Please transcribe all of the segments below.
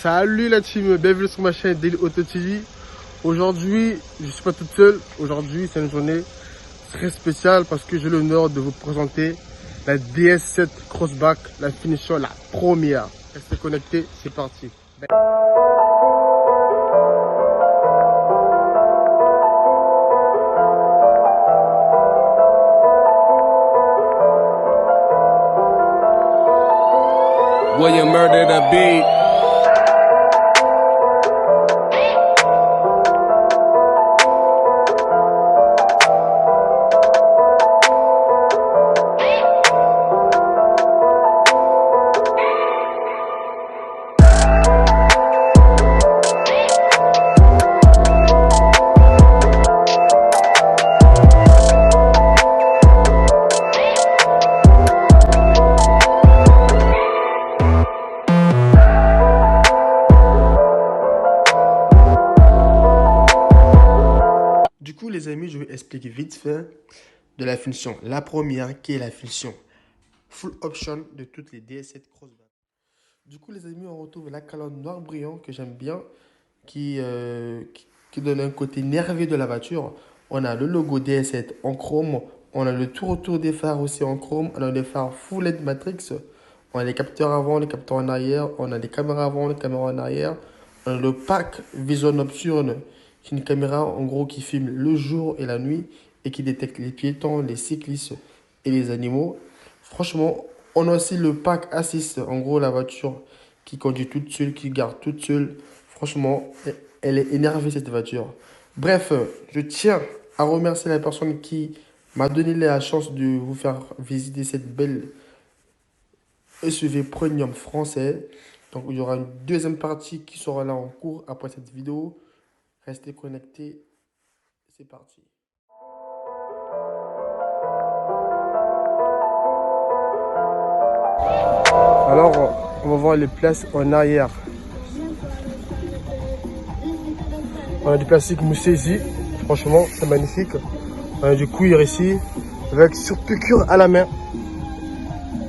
Salut la team, bienvenue sur ma chaîne Daily Auto TV. Aujourd'hui, je suis pas toute seule. Aujourd'hui, c'est une journée très spéciale parce que j'ai l'honneur de vous présenter la DS7 Crossback, la finition, la première. Restez connectés, c'est parti. William murdered the beat. Du coup, les amis, je vais expliquer vite fait de la finition. La première qui est la finition full option de toutes les DS7 Crossback. Du coup, les amis, on retrouve la colonne noir brillant que j'aime bien, qui donne un côté nerveux de la voiture. On a le logo DS7 en chrome. On a le tout retour des phares aussi en chrome. On a des phares full LED Matrix. On a les capteurs avant, les capteurs en arrière. On a les caméras avant, les caméras en arrière. On a le pack Vision Nocturne, qui est une caméra en gros qui filme le jour et la nuit et qui détecte les piétons, les cyclistes et les animaux. Franchement, on a aussi le pack Assist, en gros la voiture qui conduit toute seule, qui garde toute seule. Franchement, elle est énervée cette voiture. Bref, je tiens à remercier la personne qui m'a donné la chance de vous faire visiter cette belle SUV premium français. Donc il y aura une deuxième partie qui sera là en cours après cette vidéo. Restez connectés, c'est parti. Alors, on va voir les places en arrière. On a du plastique moussé ici, franchement, c'est magnifique. On a du cuir ici, avec surpiqûre à la main.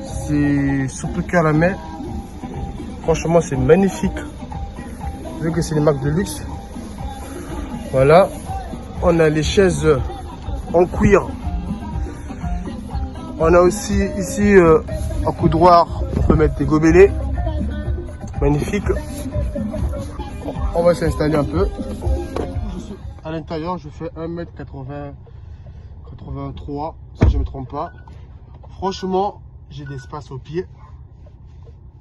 C'est surpiqûre à la main. Franchement, c'est magnifique. Vu que c'est les marques de luxe. Voilà. On a les chaises en cuir. On a aussi ici un coudoir, on peut mettre des gobelets. Magnifique. On va s'installer un peu. Je suis à l'intérieur, je fais 1m80, 83 si je ne me trompe pas. Franchement, j'ai de l'espace aux pieds.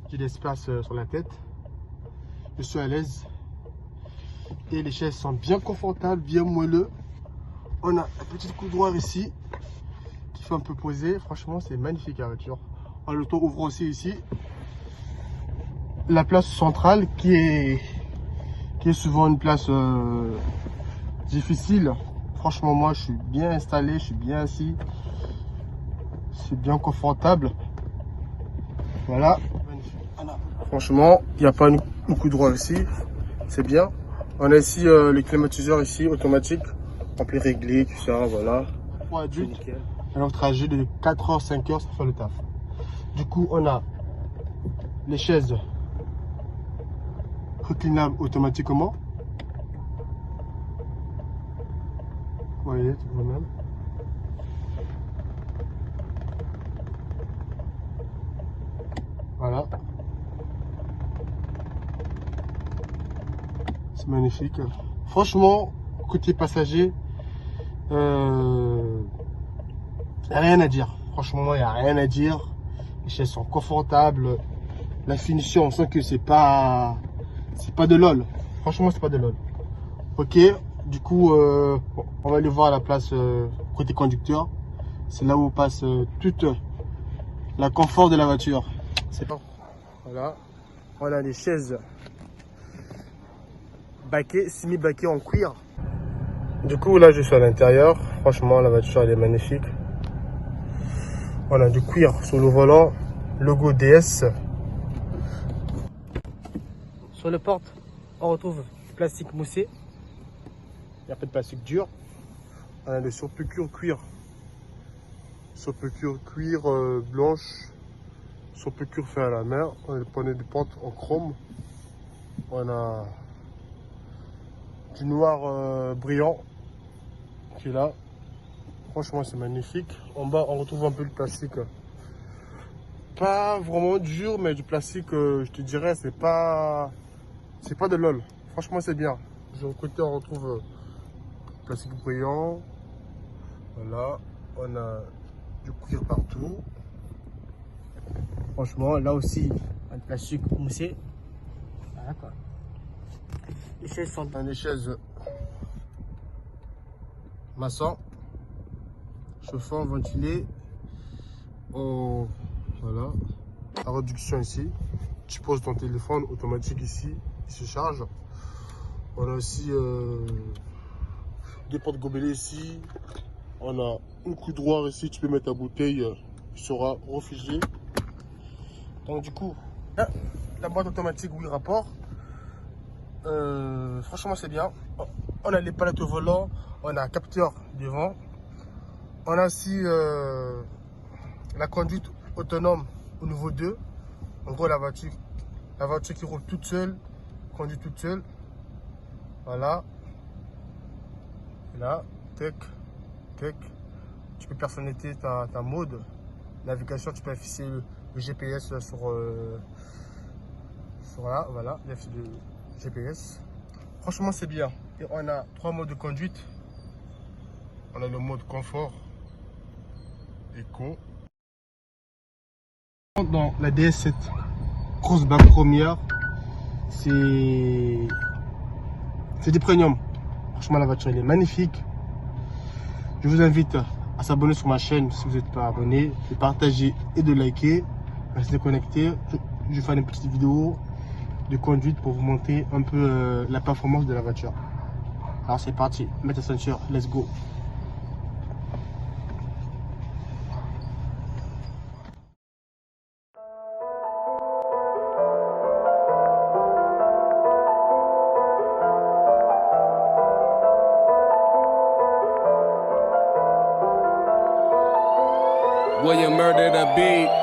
J'ai de l'espace sur la tête. Je suis à l'aise. Et les chaises sont bien confortables, bien moelleux. On a un petit coudoir ici qui fait un peu poser. Franchement, c'est magnifique la voiture. On a le toit ouvre aussi ici. La place centrale qui est souvent une place difficile. Franchement, moi, je suis bien installé, je suis bien assis. C'est bien confortable. Voilà. Franchement, il n'y a pas un coup droit ici. C'est bien. On a ici le climatiseur ici, automatique. On peut régler tout ça, voilà. Pour adultes, un trajet de 4h, 5h, ça fait le taf. Du coup, on a les chaises reclinables automatiquement. Vous voyez, tout le même. Voilà. C'est magnifique. Franchement, côté passager, rien à dire. Franchement, il n'y a rien à dire. Les chaises sont confortables. La finition, on sent que c'est pas de LOL. Franchement, c'est pas de LOL. Ok, du coup, on va aller voir la place côté conducteur. C'est là où on passe toute la confort de la voiture. C'est bon. Voilà. On a les chaises baquet, semi-baquet en cuir. Du coup, là, je suis à l'intérieur. Franchement, la voiture, elle est magnifique. On a du cuir sur le volant, logo DS. Sur les portes, on retrouve du plastique moussé. Il n'y a pas de plastique dur. On a des surpiqûres cuir. Surpiqûre cuir blanche. Surpiqûre fait à la main. On a des poignées de porte en chrome. On a du noir brillant qui est là. Franchement, c'est magnifique. En bas, on retrouve un peu le plastique. Pas vraiment dur, mais du plastique, je te dirais, c'est pas de LOL. Franchement, c'est bien. De l'autre côté, on retrouve plastique brillant. Voilà. On a du cuir partout. Franchement, là aussi, un plastique moussé. Voilà quoi. Les chaises sont dans des chaises maçon, chauffant, ventilé. Oh, voilà. La réduction ici. Tu poses ton téléphone automatique ici, il se charge. On a aussi deux portes gobelets ici. On a un coudoir ici, tu peux mettre ta bouteille, il sera réfugié. Donc du coup, là, la boîte automatique 8 rapports. Franchement c'est bien. On a les palettes au volant, on a un capteur devant. On a aussi la conduite autonome au niveau 2. En gros la voiture qui roule toute seule, conduit toute seule. Voilà. Et là, tech. Tu peux personnaliser ta mode navigation, tu peux afficher le GPS sur là, voilà, le GPS. Franchement, c'est bien. Et on a 3 modes de conduite. On a le mode confort, éco. Dans la DS7 Crossback première, c'est du premium. Franchement, la voiture elle est magnifique. Je vous invite à s'abonner sur ma chaîne si vous n'êtes pas abonné, de partager et de liker. Restez connectés. Je vais faire une petite vidéo de conduite pour vous montrer un peu la performance de la voiture. Alors c'est parti, mettez la ceinture, let's go. William murdered a beat.